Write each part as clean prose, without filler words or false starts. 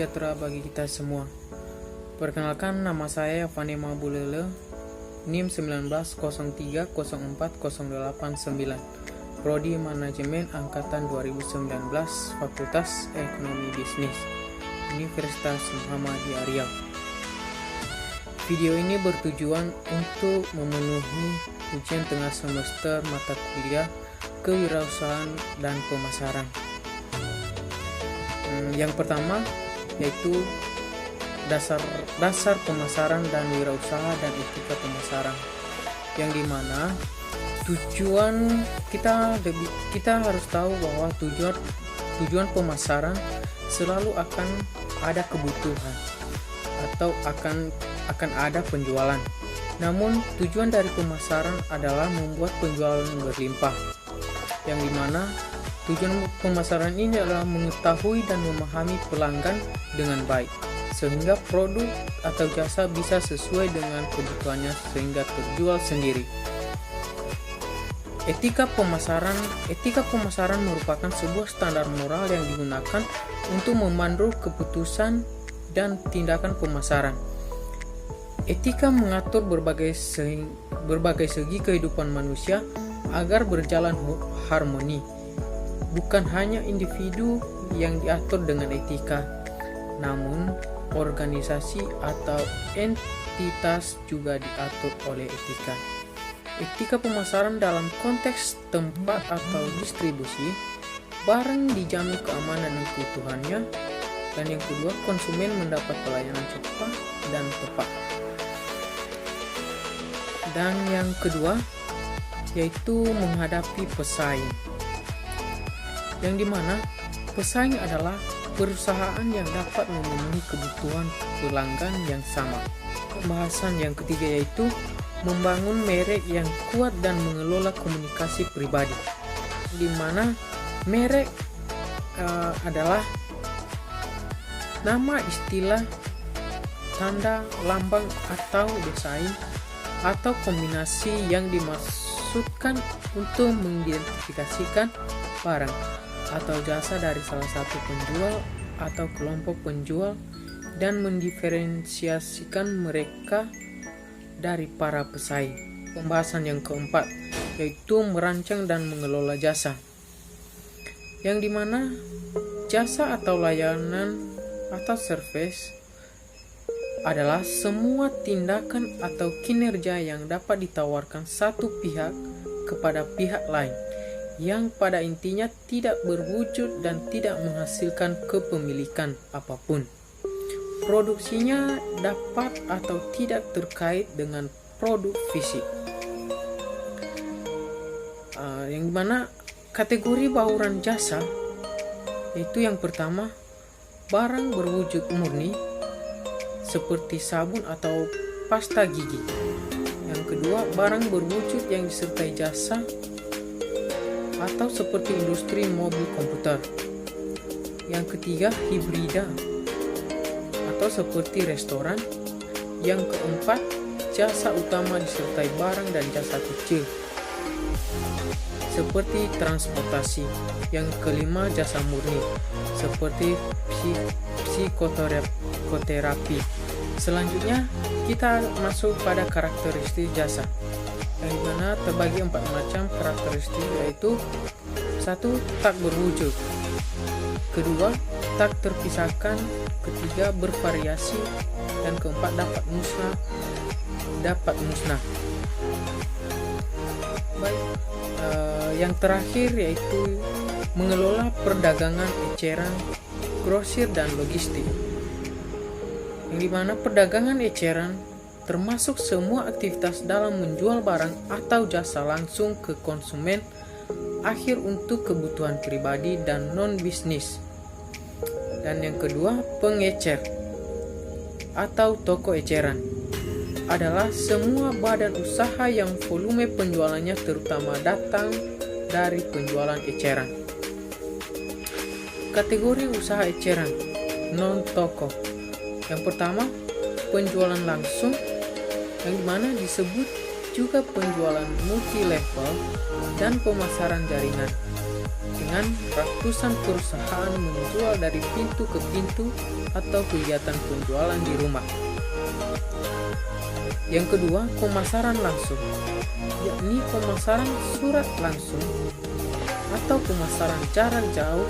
sejahtera bagi kita semua. Perkenalkan, nama saya Vanema Bulele, NIM 1903040889, Prodi Manajemen Angkatan 2019, Fakultas Ekonomi Bisnis, Universitas Muhammadiyah Riau. Video ini bertujuan untuk memenuhi ujian tengah semester mata kuliah Kewirausahaan dan Pemasaran. Yang pertama yaitu dasar pemasaran dan wirausaha dan etika pemasaran, yang dimana tujuan kita harus tahu bahwa tujuan pemasaran selalu akan ada kebutuhan atau akan ada penjualan. Namun tujuan dari pemasaran adalah membuat penjualan berlimpah, yang dimana tujuan pemasaran ini adalah mengetahui dan memahami pelanggan dengan baik, sehingga produk atau jasa bisa sesuai dengan kebutuhannya sehingga terjual sendiri. Etika pemasaran merupakan sebuah standar moral yang digunakan untuk memandu keputusan dan tindakan pemasaran. Etika mengatur berbagai segi kehidupan manusia agar berjalan harmoni. Bukan hanya individu yang diatur dengan etika, namun organisasi atau entitas juga diatur oleh etika. Etika pemasaran dalam konteks tempat atau distribusi, barang dijamin keamanan dan keutuhannya, dan yang kedua, konsumen mendapat pelayanan cepat dan tepat. Dan yang kedua yaitu menghadapi pesaing, yang dimana pesaing adalah perusahaan yang dapat memenuhi kebutuhan pelanggan yang sama. Pembahasan yang ketiga yaitu membangun merek yang kuat dan mengelola komunikasi pribadi, di mana merek adalah nama, istilah, tanda, lambang atau desain atau kombinasi yang dimaksudkan untuk mengidentifikasikan barang atau jasa dari salah satu penjual atau kelompok penjual dan mendiferensiasikan mereka dari para pesaing. Pembahasan yang keempat yaitu merancang dan mengelola jasa, yang dimana jasa atau layanan atau service adalah semua tindakan atau kinerja yang dapat ditawarkan satu pihak kepada pihak lain, yang pada intinya tidak berwujud dan tidak menghasilkan kepemilikan apapun. Produksinya dapat atau tidak terkait dengan produk fisik. Yang dimana kategori bauran jasa yaitu yang pertama, barang berwujud murni seperti sabun atau pasta gigi. Yang kedua, barang berwujud yang disertai jasa atau seperti industri mobil komputer. Yang ketiga, hibrida atau seperti restoran. Yang keempat, jasa utama disertai barang dan jasa kecil seperti transportasi. Yang kelima, jasa murni seperti psikoterapi. Selanjutnya kita masuk pada karakteristik jasa, yang dimana terbagi 4 macam karakteristik, yaitu 1. Tak berwujud, kedua, tak terpisahkan, ketiga, bervariasi, dan keempat, dapat musnah. Baik, yang terakhir yaitu mengelola perdagangan eceran, grosir, dan logistik, yang dimana perdagangan eceran termasuk semua aktivitas dalam menjual barang atau jasa langsung ke konsumen akhir untuk kebutuhan pribadi dan non-bisnis. Dan yang kedua, pengecer atau toko eceran adalah semua badan usaha yang volume penjualannya terutama datang dari penjualan eceran. Kategori usaha eceran non-toko, yang pertama, penjualan langsung, yang dimana disebut juga penjualan multi level dan pemasaran jaringan. dengan ratusan perusahaan menjual dari pintu ke pintu atau kegiatan penjualan di rumah. Yang kedua, pemasaran langsung, yakni pemasaran surat langsung atau pemasaran jarak jauh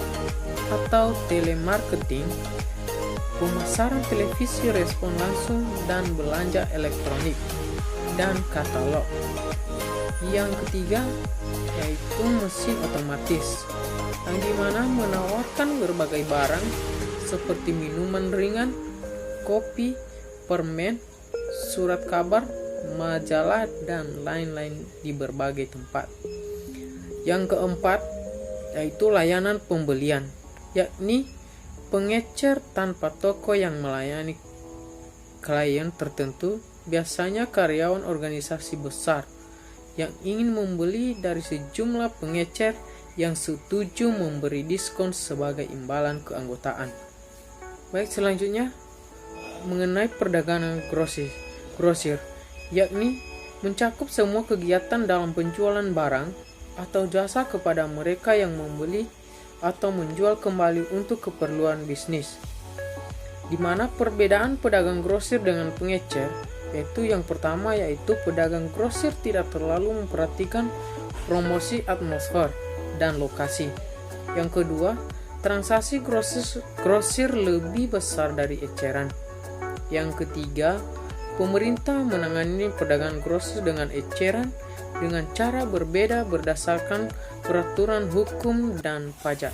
atau telemarketing, pemasaran televisi respon langsung dan belanja elektronik, dan katalog. Yang ketiga yaitu mesin otomatis, yang dimana menawarkan berbagai barang seperti minuman ringan, kopi, permen, surat kabar, majalah, dan lain-lain di berbagai tempat. Yang keempat yaitu layanan pembelian, yakni pengecer tanpa toko yang melayani klien tertentu, biasanya karyawan organisasi besar yang ingin membeli dari sejumlah pengecer yang setuju memberi diskon sebagai imbalan keanggotaan. Baik, selanjutnya mengenai perdagangan grosir, yakni mencakup semua kegiatan dalam penjualan barang atau jasa kepada mereka yang membeli atau menjual kembali untuk keperluan bisnis. Di mana perbedaan pedagang grosir dengan pengecer, yaitu yang pertama yaitu pedagang grosir tidak terlalu memperhatikan promosi atmosfer dan lokasi. Yang kedua, transaksi grosir lebih besar dari eceran. Yang ketiga, pemerintah menangani pedagang grosir dengan eceran dengan cara berbeda berdasarkan peraturan hukum dan pajak.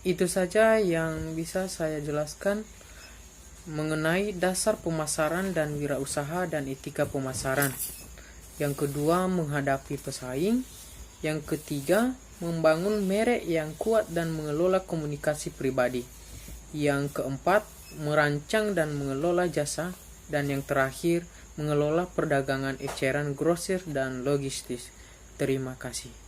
Itu saja yang bisa saya jelaskan mengenai dasar pemasaran dan wirausaha dan etika pemasaran. Yang kedua, menghadapi pesaing. Yang ketiga, membangun merek yang kuat dan mengelola komunikasi pribadi. Yang keempat, merancang dan mengelola jasa. Dan yang terakhir, mengelola perdagangan eceran grosir dan logistis. Terima kasih.